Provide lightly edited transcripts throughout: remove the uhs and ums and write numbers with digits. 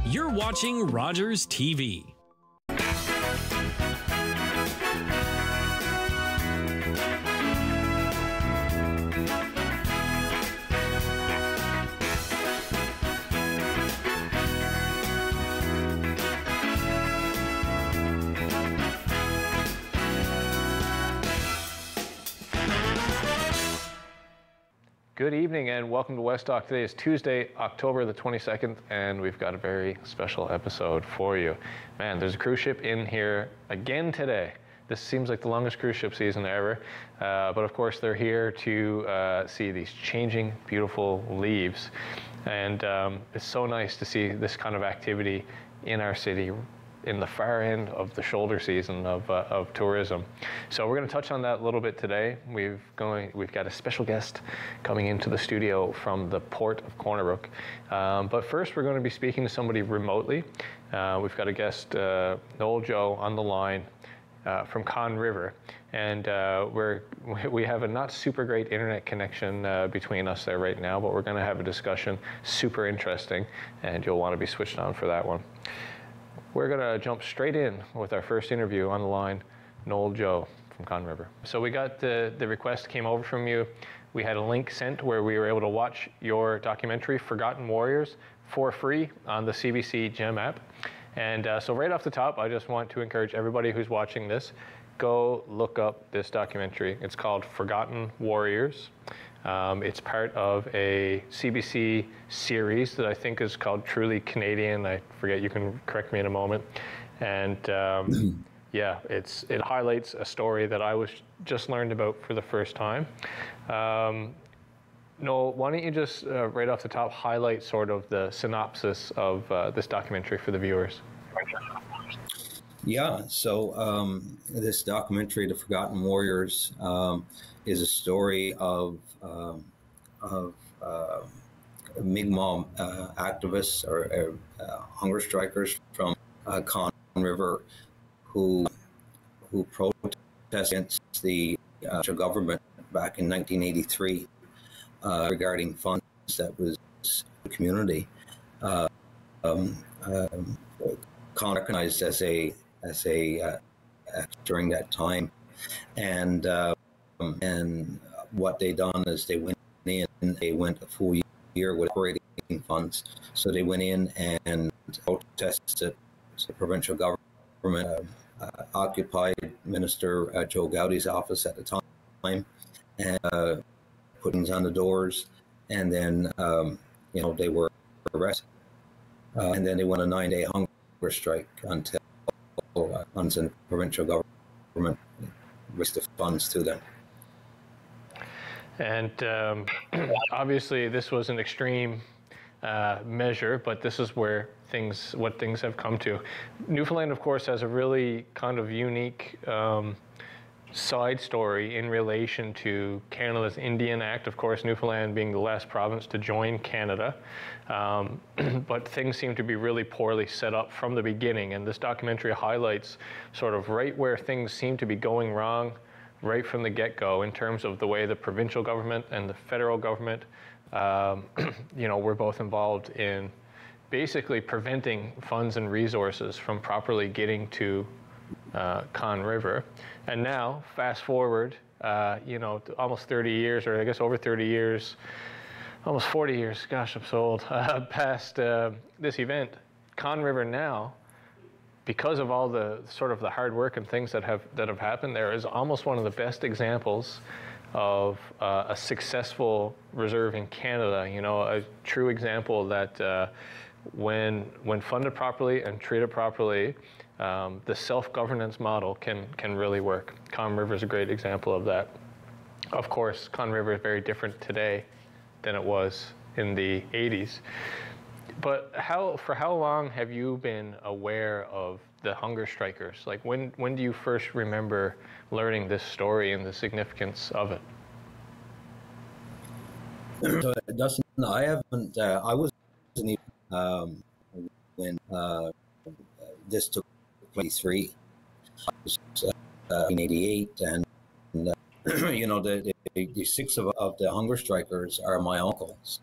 You're watching Rogers TV. Good evening and welcome to West Dock. Today is Tuesday, October the 22nd, and we've got a very special episode for you. Man, there's a cruise ship in here again today. This seems like the longest cruise ship season ever, but of course they're here to see these changing, beautiful leaves. And it's so nice to see this kind of activity in our city in the far end of the shoulder season of tourism. So we're going to touch on that a little bit today. We've got a special guest coming into the studio from the port of Corner Brook. But first we're going to be speaking to somebody remotely. We've got a guest, Noel Joe, on the line from Conn River. And we have a not super great internet connection between us there right now, but we're going to have a discussion, super interesting, and you'll want to be switched on for that one. We're going to jump straight in with our first interview on the line, Noel Joe from Conn River. So we got the request came over from you. We had a link sent where we were able to watch your documentary, Forgotten Warriors, for free on the CBC Gem app. And so right off the top, I just want to encourage everybody who's watching this, go look up this documentary. It's called Forgotten Warriors. It's part of a CBC series that I think is called Truly Canadian. I forget, you can correct me in a moment. And yeah, it highlights a story that I was just learned about for the first time. Noel, why don't you just right off the top highlight sort of the synopsis of this documentary for the viewers? Yeah, so this documentary, The Forgotten Warriors, is a story of Mi'kmaq activists or hunger strikers from Conn River who protested against the government back in 1983 regarding funds that was the community. Conn recognized as a during that time, and what they done is they went a full year with operating funds. So they went in and protested the provincial government, occupied Minister Joe Gowdy's office at the time, and put things on the doors, and then they were arrested, and then they went a 9-day hunger strike until the provincial government raised the funds to them. And obviously this was an extreme measure, but this is where what things have come to. Newfoundland, of course, has a really kind of unique side story in relation to Canada's Indian Act. Of course, Newfoundland being the last province to join Canada, but things seem to be really poorly set up from the beginning, and this documentary highlights sort of right where things seem to be going wrong right from the get-go in terms of the way the provincial government and the federal government were both involved in basically preventing funds and resources from properly getting to Conn River. And now, fast forward, almost 30 years, or I guess over 30 years, almost 40 years, gosh, I'm so old, past this event, Conn River now, because of all the sort of the hard work and things that have happened there, is almost one of the best examples of a successful reserve in Canada. A true example that when funded properly and treated properly, the self-governance model can really work. Conn River is a great example of that. Of course, Conn River is very different today than it was in the 80s. But for how long have you been aware of the hunger strikers? Like when do you first remember learning this story and the significance of it? So it doesn't. I haven't. I wasn't even when this took place. I was 1988, and the six of the hunger strikers are my uncles.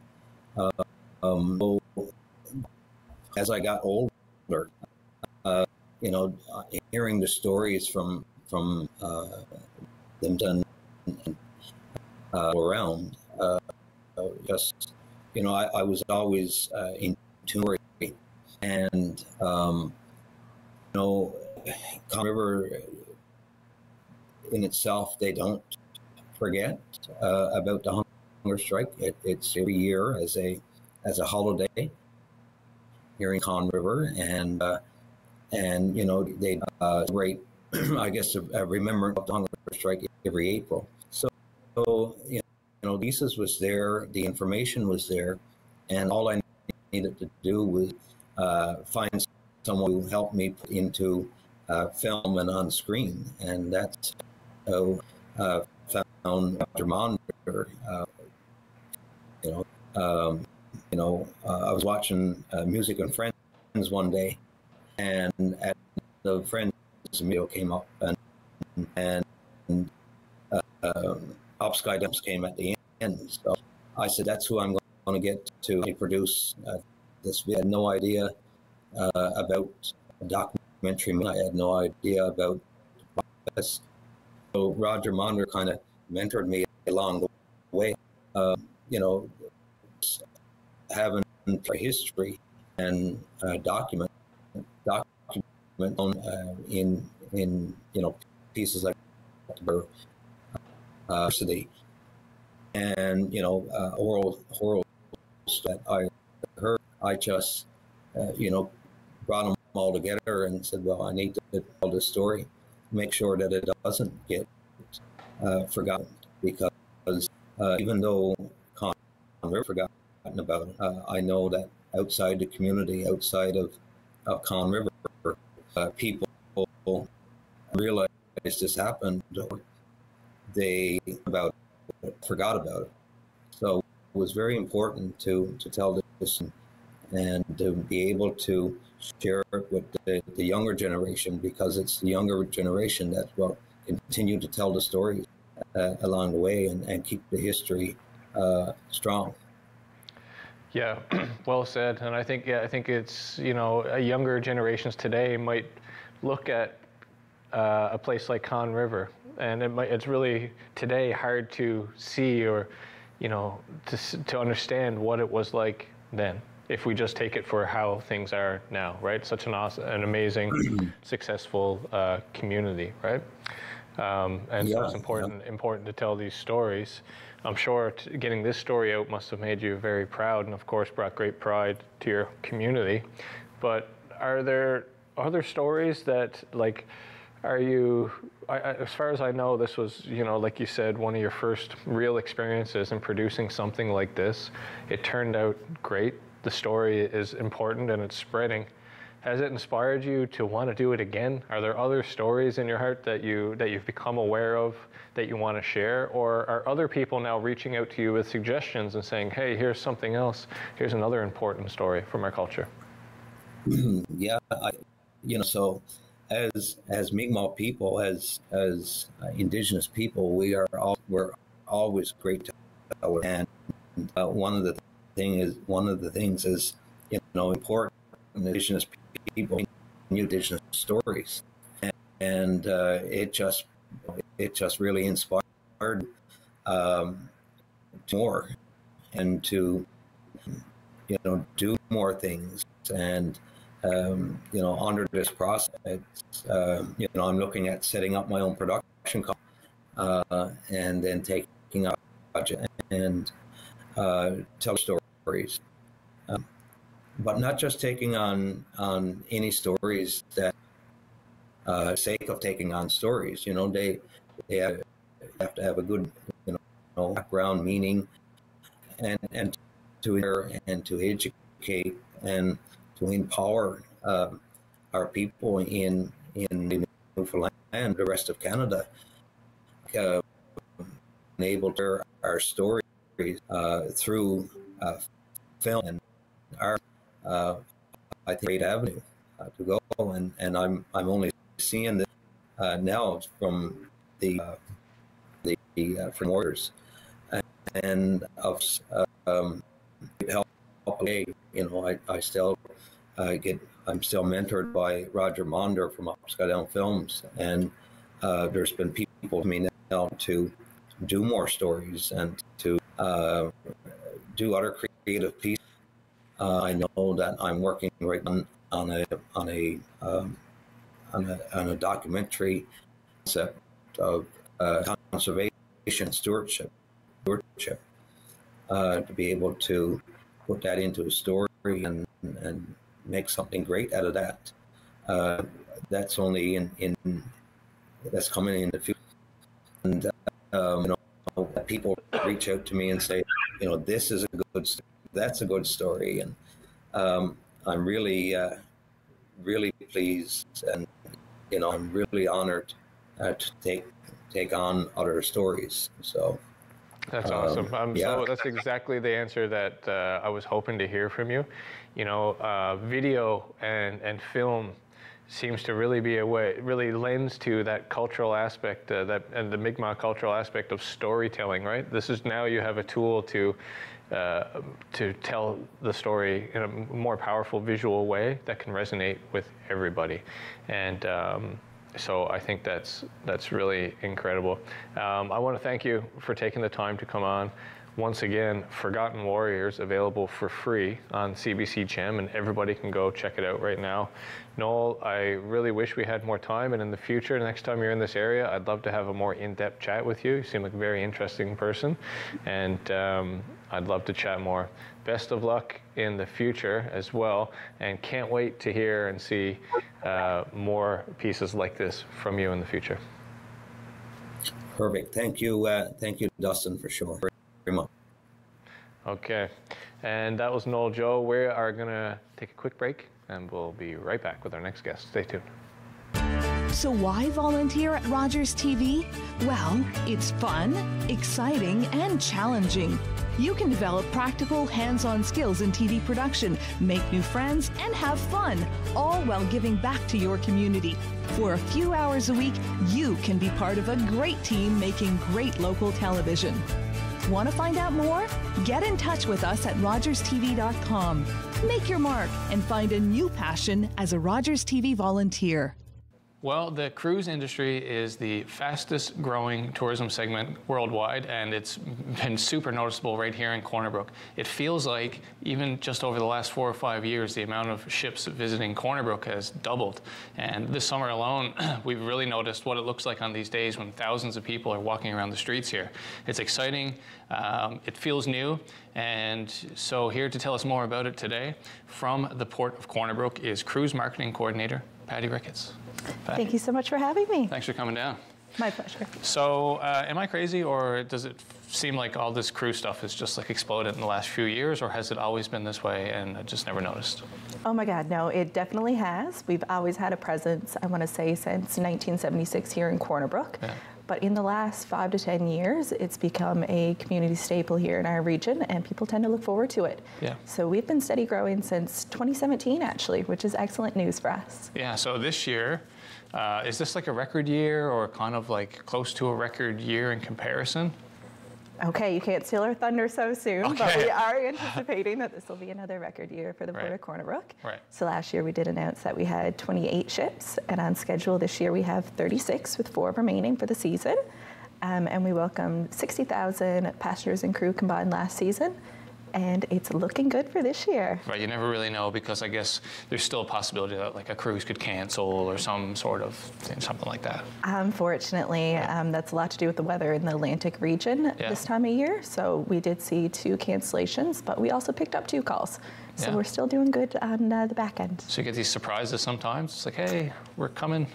as I got older, hearing the stories from them done around, just I was always in tune, and Con River in itself, they don't forget about the hunger strike. It's every year as a holiday here in Con River, and they celebrate, I guess, a remembrance of the hunger strike every April. So the thesis was there, the information was there, and all I needed to do was find someone who helped me put into film and on screen, and that's how found Dr. Monder. I was watching Music and Friends one day, and at the Friends video came up, and Up Sky Dumps came at the end. So I said, that's who I'm going to get to produce this. We had no idea about documentary. I had no idea about this. So Roger Monder kind of mentored me along the way. Having a history and document in pieces like diversity and oral that I heard. I just brought them all together and said, well, I need to tell this story, make sure that it doesn't get forgotten, because even though Con River forgotten about it, I know that outside the community, outside of Con River, people realize this happened, or they forgot about it. So it was very important to tell this and to be able to share it with the younger generation, because it's the younger generation that will continue to tell the stories along the way and keep the history strong. Yeah, well said. And I think it's, younger generations today might look at a place like Con River, and it's really today hard to see or, to understand what it was like then, if we just take it for how things are now, right? Such an awesome, an amazing, successful community, right? And so it's important to tell these stories. I'm sure getting this story out must have made you very proud, and of course brought great pride to your community. But are there other stories that, like, as far as I know, this was, like you said, one of your first real experiences in producing something like this. It turned out great. The story is important and it's spreading. Has it inspired you to want to do it again? Are there other stories in your heart that you've become aware of that you want to share? Or are other people now reaching out to you with suggestions and saying, hey, here's something else. Here's another important story from our culture? Yeah, so as Mi'kmaq people, as Indigenous people, we're always great to tell. And one of the things is important Indigenous people, new Indigenous stories, and it just really inspired more, and to do more things, and under this process, I'm looking at setting up my own production company, and then taking up a project and tell stories. But not just taking on any stories that sake of taking on stories. They have to have a good background, meaning, and to educate and to empower our people in Newfoundland and the rest of Canada, enable our stories through film and art. I think great avenue to go, and I'm only seeing this now from from orders and of help. I still I'm still mentored by Roger Monder from Upside Down Films, and there's been people coming out to do more stories and to do other creative pieces. I know that I'm working right on a documentary concept of conservation stewardship, to be able to put that into a story and make something great out of that. That's only that's coming in the future. And people reach out to me and say, this is a good, that's a good story, and I'm really, really pleased, and I'm really honored to take on other stories. So. That's awesome. Yeah. So that's exactly the answer that I was hoping to hear from you. Video and film seems to really be a way, really lends to that cultural aspect, and the Mi'kmaq cultural aspect of storytelling, right? This is now you have a tool to tell the story in a more powerful visual way that can resonate with everybody, and so I think that's really incredible. I want to thank you for taking the time to come on. Once again, Forgotten Warriors, available for free on CBC Gem, and everybody can go check it out right now. Noel, I really wish we had more time, and in the future, next time you're in this area, I'd love to have a more in-depth chat with you. You seem like a very interesting person, and I'd love to chat more. Best of luck in the future as well, and can't wait to hear and see more pieces like this from you in the future. Perfect. Thank you, Dustin, for sure. Very much. Okay, and that was Noel Joe. We are gonna take a quick break, and we'll be right back with our next guest. Stay tuned. So why volunteer at Rogers TV? Well, it's fun, exciting, and challenging. You can develop practical, hands-on skills in TV production, make new friends, and have fun, all while giving back to your community. For a few hours a week, you can be part of a great team making great local television. Want to find out more? Get in touch with us at rogerstv.com. Make your mark and find a new passion as a Rogers TV volunteer. Well, the cruise industry is the fastest growing tourism segment worldwide, and it's been super noticeable right here in Corner Brook. It feels like even just over the last 4 or 5 years, the amount of ships visiting Corner Brook has doubled. And this summer alone, we've really noticed what it looks like on these days when thousands of people are walking around the streets here. It's exciting, it feels new, and so here to tell us more about it today from the Port of Corner Brook is Cruise Marketing Coordinator Patty Ricketts. Patty. Thank you so much for having me. Thanks for coming down. My pleasure. So, am I crazy, or does it seem like all this cruise stuff has just like exploded in the last few years, or has it always been this way and I just never noticed? Oh my God, no, it definitely has. We've always had a presence, I want to say, since 1976 here in Corner Brook. Yeah. But in the last 5 to 10 years, it's become a community staple here in our region, and people tend to look forward to it. Yeah. So we've been steady growing since 2017, actually, which is excellent news for us. Yeah, so this year, is this like a record year or kind of like close to a record year in comparison? Okay, you can't steal our thunder so soon, but we are anticipating that this will be another record year for the Port of Corner Brook. Right. So last year we did announce that we had 28 ships, and on schedule this year we have 36 with 4 remaining for the season. And we welcomed 60,000 passengers and crew combined last season. And it's looking good for this year. Right, you never really know, because I guess there's still a possibility that like a cruise could cancel or some sort of thing, something like that. Unfortunately, that's a lot to do with the weather in the Atlantic region this time of year. So we did see 2 cancellations, but we also picked up 2 calls. So we're still doing good on the back end. So you get these surprises sometimes. It's like, hey, we're coming.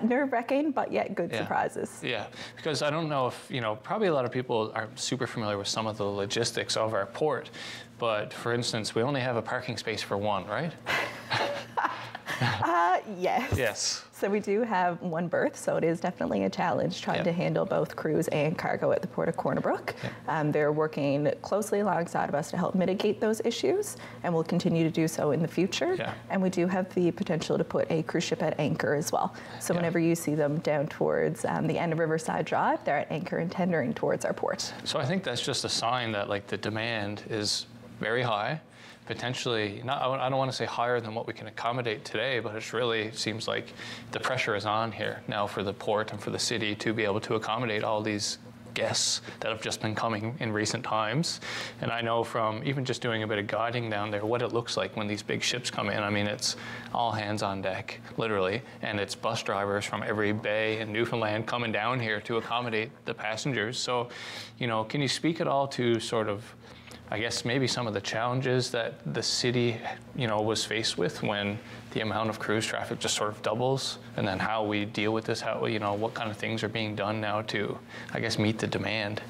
Nerve-wracking, but yet good surprises. Yeah, because I don't know if, probably a lot of people are super familiar with some of the logistics of our port, but for instance, we only have a parking space for 1, right? Yes. Yes. So we do have 1 berth, so it is definitely a challenge trying to handle both cruise and cargo at the Port of Corner Brook. They're working closely alongside of us to help mitigate those issues, and will continue to do so in the future. And we do have the potential to put a cruise ship at anchor as well. So whenever you see them down towards the end of Riverside Drive, they're at anchor and tendering towards our port. So I think that's just a sign that like the demand is very high, potentially, not, I don't want to say higher than what we can accommodate today, but it really seems like the pressure is on here now for the port and for the city to be able to accommodate all these guests that have just been coming in recent times. And I know from even just doing a bit of guiding down there what it looks like when these big ships come in. I mean, it's all hands on deck, literally, and it's bus drivers from every bay in Newfoundland coming down here to accommodate the passengers. So, you know, can you speak at all to sort of, I guess, maybe some of the challenges that the city, you know, was faced with when the amount of cruise traffic just sort of doubles, and then how we deal with this, how, you know, what kind of things are being done now to, I guess, meet the demand?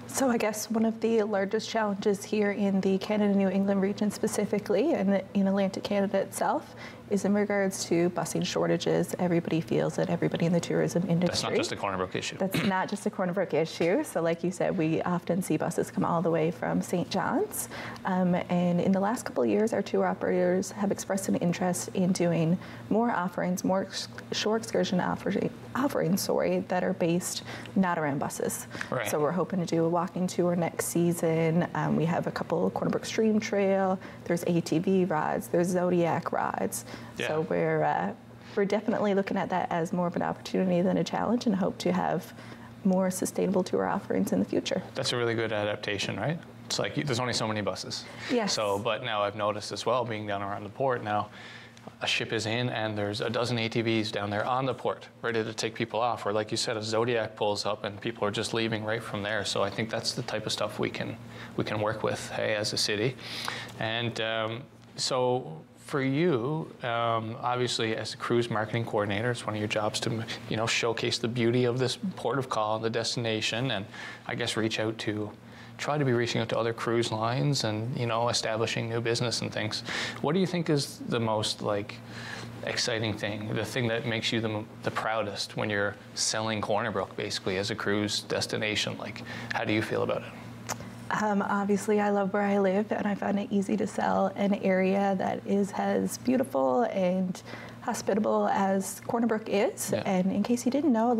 So I guess one of the largest challenges here in the Canada-New England region specifically, and in Atlantic Canada itself, is in regards to busing shortages. Everybody feels it, everybody in the tourism industry. That's not just a Corner Brook issue. That's not just a Corner Brook issue. So like you said, we often see buses come all the way from St. John's. And in the last couple of years, our tour operators have expressed an interest in doing more offerings, more shore excursion offerings, that are based not around buses. Right. So we're hoping to do a walking tour next season. We have a couple Corner Brook Stream Trail. There's ATV rides. There's Zodiac rides. Yeah. So we're definitely looking at that as more of an opportunity than a challenge, and hope to have more sustainable tour offerings in the future. That's a really good adaptation, right? It's like there's only so many buses. Yes. So, but now I've noticed as well, being down around the port now, a ship is in and there's a dozen ATVs down there on the port, ready to take people off. Or like you said, a Zodiac pulls up and people are just leaving right from there. So I think that's the type of stuff we can work with, hey, as a city. And so for you, obviously as a cruise marketing coordinator, it's one of your jobs to, you know, showcase the beauty of this port of call, the destination, and I guess try to be reaching out to other cruise lines and, you know, establishing new business and things. What do you think is the most, like, exciting thing, the thing that makes you the proudest when you're selling Corner Brook basically as a cruise destination? Like, how do you feel about it? Obviously, I love where I live, and I find it easy to sell an area that is as beautiful and hospitable as Corner Brook is. Yeah. And in case you didn't know,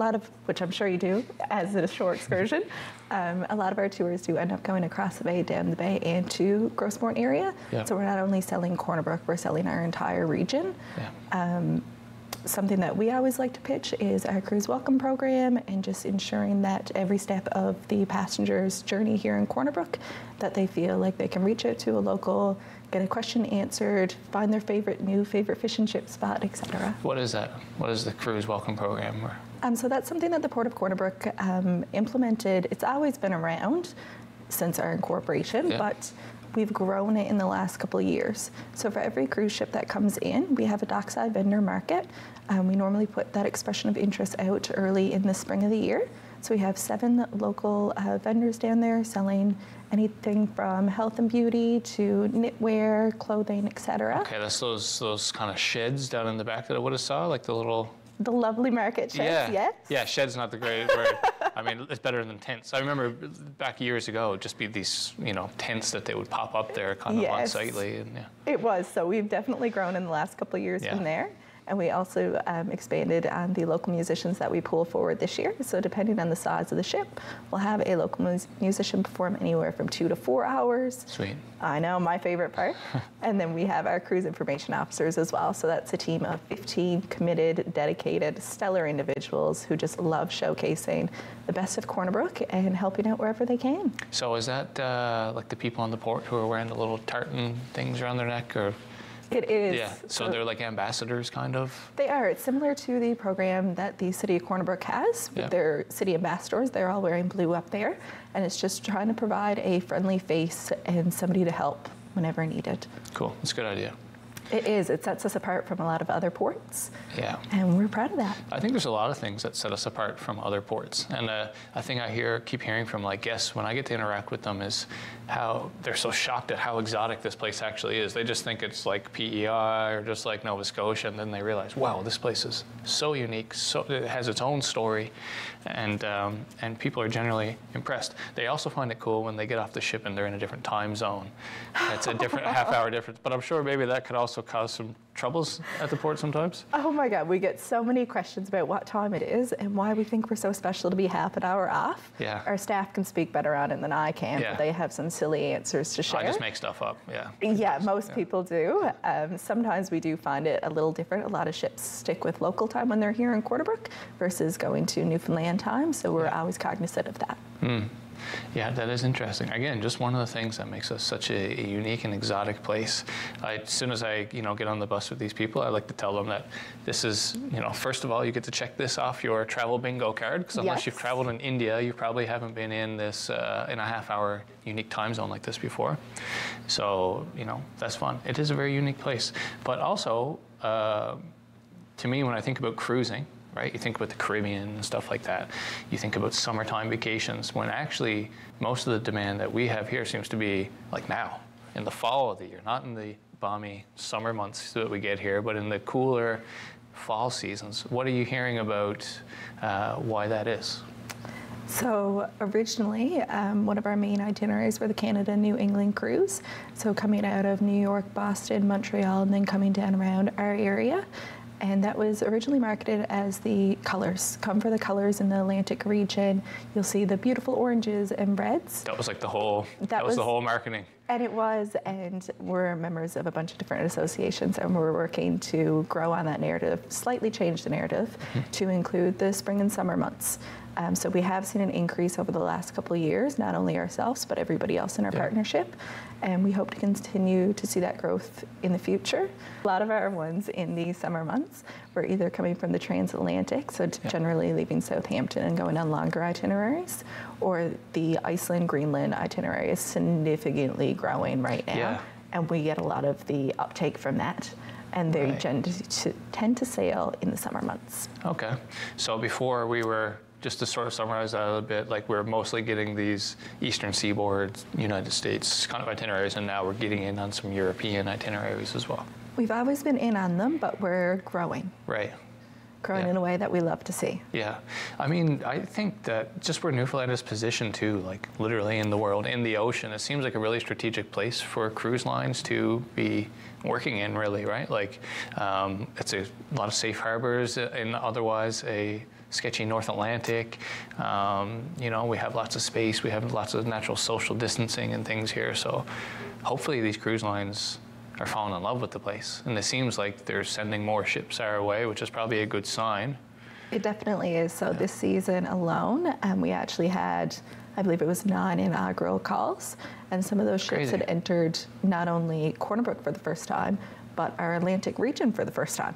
which I'm sure you do, as a shore excursion, a lot of our tours do end up going across the bay, down the bay, and to Grossmont area. Yeah. So we're not only selling Corner Brook, we're selling our entire region. Yeah. Something that we always like to pitch is our cruise welcome program, and just ensuring that every step of the passenger's journey here in Corner Brook, that they feel like they can reach out to a local, get a question answered, find their favorite fish and chip spot, etc. What is that? What is the cruise welcome program? So that's something that the Port of Corner Brook implemented. It's always been around since our incorporation, yeah. But we've grown it in the last couple of years. So for every cruise ship that comes in, we have a dockside vendor market. We normally put that expression of interest out early in the spring of the year. So we have 7 local vendors down there selling anything from health and beauty to knitwear, clothing, etc. Okay, that's those kind of sheds down in the back that I would have saw, like the lovely market sheds, yeah. Yes? Yeah, shed's not the greatest word. I mean, it's better than tents. I remember back years ago, it'd just be these, you know, tents that they would pop up there kind of unsightly. And, yeah. It was. So we've definitely grown in the last couple of years from there. And we also expanded on the local musicians that we pull forward this year. So depending on the size of the ship, we'll have a local musician perform anywhere from 2 to 4 hours. Sweet. I know, my favorite part. And then we have our cruise information officers as well. So that's a team of 15 committed, dedicated, stellar individuals who just love showcasing the best of Corner Brook and helping out wherever they can. So is that like the people on the port who are wearing the little tartan things around their neck, or? It is. Yeah, so they're like ambassadors, kind of? They are. It's similar to the program that the City of Corner Brook has with their city ambassadors. They're all wearing blue up there, and it's just trying to provide a friendly face and somebody to help whenever needed. Cool. That's a good idea. It is. It sets us apart from a lot of other ports. Yeah. And we're proud of that. I think there's a lot of things that set us apart from other ports. And I think keep hearing from like guests when I get to interact with them is how they're so shocked at how exotic this place actually is. They just think it's like PEI or just like Nova Scotia, and then they realize, wow, this place is so unique. So it has its own story, and people are generally impressed. They also find it cool when they get off the ship and they're in a different time zone. It's a different half-hour difference. But I'm sure maybe that could also also cause some troubles at the port sometimes? Oh my God, we get so many questions about what time it is and why we think we're so special to be half an hour off. Yeah. Our staff can speak better on it than I can, Yeah. but they have some silly answers to share. I just make stuff up, yeah. Yeah, most people do. Sometimes we do find it a little different. A lot of ships stick with local time when they're here in Corner Brook versus going to Newfoundland time, so we're always cognizant of that. Yeah, that is interesting. Again, just one of the things that makes us such a unique and exotic place. As soon as I, get on the bus with these people, I like to tell them that this is, first of all, you get to check this off your travel bingo card, because unless you've traveled in India, you probably haven't been in this in a half-hour unique time zone like this before. So, that's fun. It is a very unique place. But also, to me, when I think about cruising, right? You think about the Caribbean and stuff like that. You think about summertime vacations, when actually most of the demand that we have here seems to be like now, in the fall of the year, not in the balmy summer months that we get here, but in the cooler fall seasons. What are you hearing about why that is? So originally, one of our main itineraries were the Canada-New England cruise. So coming out of New York, Boston, Montreal, and then coming down around our area. And that was originally marketed as the colors. Come for the colors in the Atlantic region. You'll see the beautiful oranges and reds. That was like the whole, that was the whole marketing. And it was, and we're members of a bunch of different associations, and we're working to grow on that narrative, slightly change the narrative to include the spring and summer months. So we have seen an increase over the last couple of years, not only ourselves, but everybody else in our partnership. And we hope to continue to see that growth in the future. A lot of our ones in the summer months were either coming from the transatlantic, so generally leaving Southampton and going on longer itineraries, or the Iceland, Greenland itinerary is significantly growing right now. And we get a lot of the uptake from that. And they tend to sail in the summer months. Okay. So before we were, just to sort of summarize that a little bit, like we're mostly getting these Eastern Seaboard, United States kind of itineraries, and now we're getting in on some European itineraries as well. We've always been in on them, but we're growing. Right. Growing in a way that we love to see. Yeah. I mean, I think that just where Newfoundland is positioned too, like literally in the world, in the ocean, it seems like a really strategic place for cruise lines to be working in, really, right? Like, it's a lot of safe harbors in otherwise a sketchy North Atlantic. We have lots of space. We have lots of natural social distancing and things here. So hopefully these cruise lines are falling in love with the place. And it seems like they're sending more ships our way, which is probably a good sign. It definitely is. So this season alone, we actually had, I believe it was 9 inaugural calls. And some of those ships had entered not only Corner Brook for the first time, but our Atlantic region for the first time.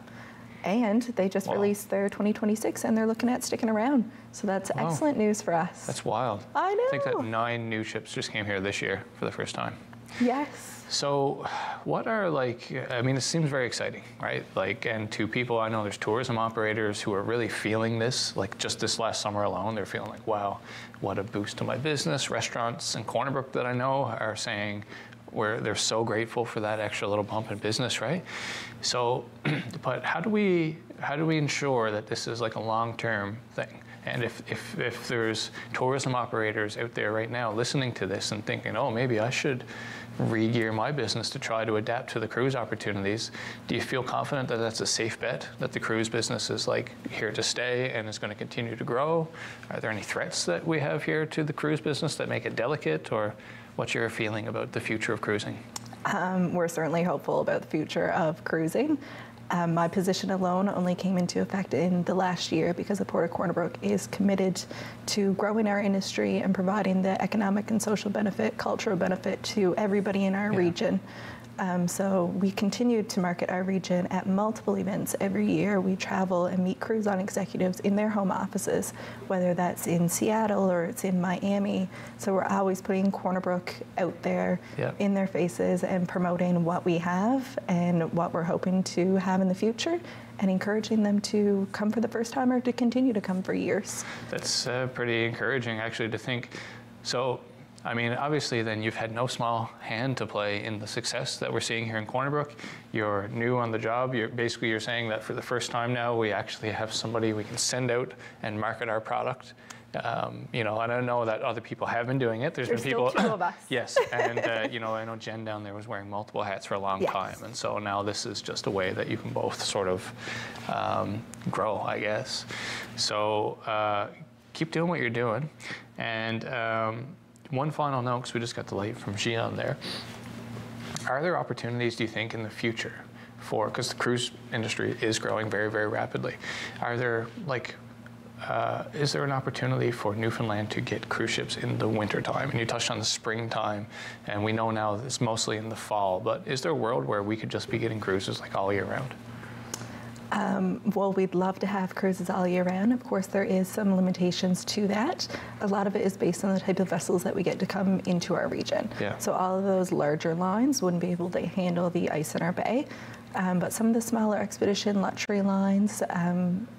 And they just released their 2026, and they're looking at sticking around. So that's excellent news for us. That's wild. I know. I think that 9 new ships just came here this year for the first time. Yes. So what are it seems very exciting, right? And to people, I know there's tourism operators who are really feeling this, like just this last summer alone, they're feeling like, wow, what a boost to my business. Restaurants in Corner Brook that I know are saying they're so grateful for that extra little bump in business, right? So, but how do we ensure that this is like a long-term thing? And if there's tourism operators out there right now listening to this and thinking, oh, maybe I should re-gear my business to try to adapt to the cruise opportunities, do you feel confident that that's a safe bet, that the cruise business is like here to stay and is going to continue to grow? Are there any threats that we have here to the cruise business that make it delicate, or what's your feeling about the future of cruising? We're certainly hopeful about the future of cruising. My position alone only came into effect in the last year because the Port of Corner Brook is committed to growing our industry and providing the economic and social benefit, cultural benefit to everybody in our region. So we continue to market our region at multiple events every year. We travel and meet cruise line executives in their home offices, whether that's in Seattle or it's in Miami. So we're always putting Corner Brook out there in their faces and promoting what we have and what we're hoping to have in the future, and encouraging them to come for the first time or to continue to come for years. That's pretty encouraging, actually, to think. So I mean, obviously then you've had no small hand to play in the success that we're seeing here in Corner Brook. You're new on the job. You're saying that for the first time now, we actually have somebody we can send out and market our product. You know, and I know that other people have been doing it. There's been people. Still two of us. Yes, and you know, I know Jen down there was wearing multiple hats for a long time, and so now this is just a way that you can both sort of grow, I guess. So keep doing what you're doing, and one final note, because we just got the light from Gian there. Are there opportunities, do you think, in the future for, because the cruise industry is growing very, very rapidly, are there like is there an opportunity for Newfoundland to get cruise ships in the winter time? And you touched on the springtime, and we know now it's mostly in the fall, but is there a world where we could just be getting cruises like all year round? Well, we'd love to have cruises all year round. Of course, there is some limitations to that. A lot of it is based on the type of vessels that we get to come into our region. Yeah. So all of those larger lines wouldn't be able to handle the ice in our bay. But some of the smaller expedition luxury lines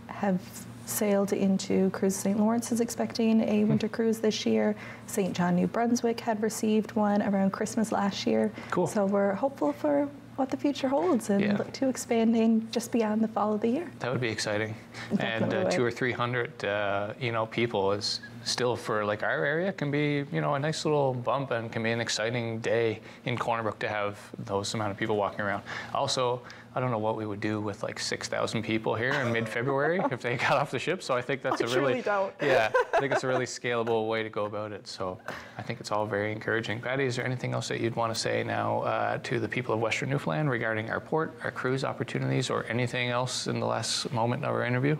have sailed into Cruise St. Lawrence is expecting a winter cruise this year. St. John, New Brunswick had received one around Christmas last year. Cool. So we're hopeful for what the future holds and look to expanding just beyond the fall of the year. That would be exciting. Definitely and would. 200 or 300 you know, people is still, for like our area, can be, you know, a nice little bump and can be an exciting day in Corner Brook to have those amount of people walking around. Also, I don't know what we would do with like 6,000 people here in mid-February if they got off the ship. So I think that's I truly don't. Yeah, I think it's a really scalable way to go about it. So I think it's all very encouraging. Patty, is there anything else that you'd want to say now to the people of Western Newfoundland regarding our port, our cruise opportunities, or anything else in the last moment of our interview?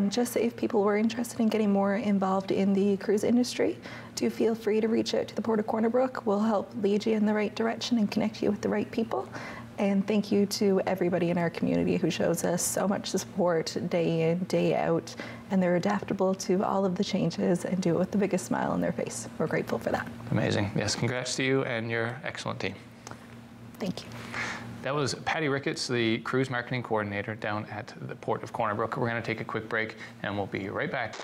Just if people were interested in getting more involved in the cruise industry, do feel free to reach out to the Port of Corner Brook. We'll help lead you in the right direction and connect you with the right people. And thank you to everybody in our community who shows us so much support day in, day out, and they're adaptable to all of the changes and do it with the biggest smile on their face. We're grateful for that. Amazing. Yes, congrats to you and your excellent team. Thank you. That was Patty Ricketts, the Cruise Marketing Coordinator down at the Port of Corner Brook. We're going to take a quick break, and we'll be right back.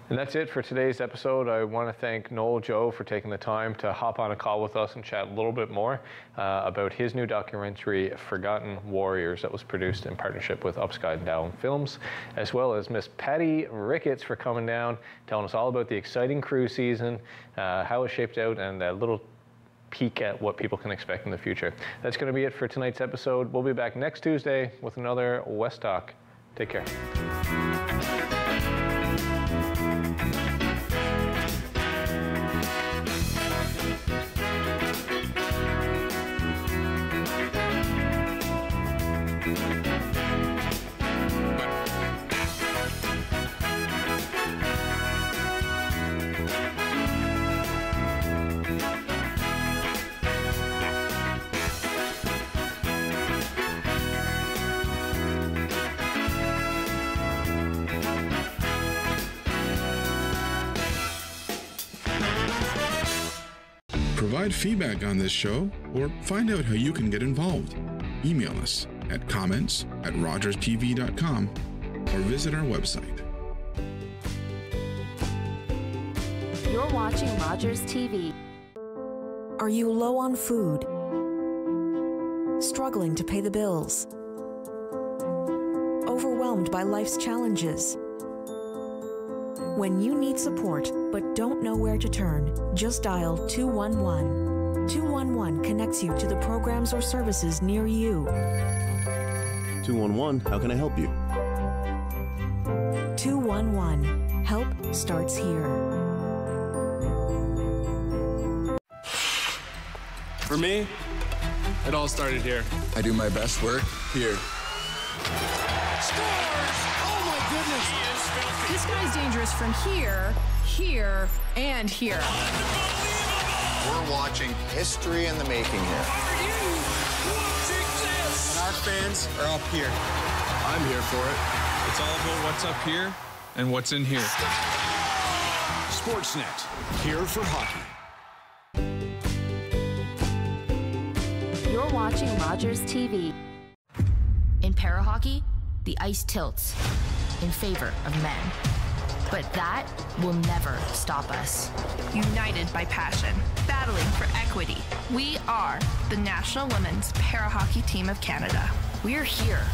And that's it for today's episode. I want to thank Noel Joe for taking the time to hop on a call with us and chat a little bit more about his new documentary, Forgotten Warriors, that was produced in partnership with Upside Down Films, as well as Miss Patty Ricketts for coming down, telling us all about the exciting cruise season, how it shaped out, and a little peek at what people can expect in the future. That's going to be it for tonight's episode. We'll be back next Tuesday with another West Talk. Take care. Provide feedback on this show or find out how you can get involved. Email us at comments@rogerstv.com or visit our website. You're watching Rogers TV. Are you low on food? Struggling to pay the bills? Overwhelmed by life's challenges? When you need support but don't know where to turn, just dial 211. 211 connects you to the programs or services near you. 211, how can I help you? 211, help starts here. For me, it all started here. I do my best work here. Scores! Oh my goodness! This guy's dangerous from here, here, and here. We're watching history in the making here. Are you watching this? And our fans are up here. I'm here for it. It's all about what's up here and what's in here. Sportsnet, here for hockey. You're watching Rogers TV. the ice tilts in favor of men. But that will never stop us. United by passion, battling for equity. We are the National Women's Para Hockey Team of Canada. We're here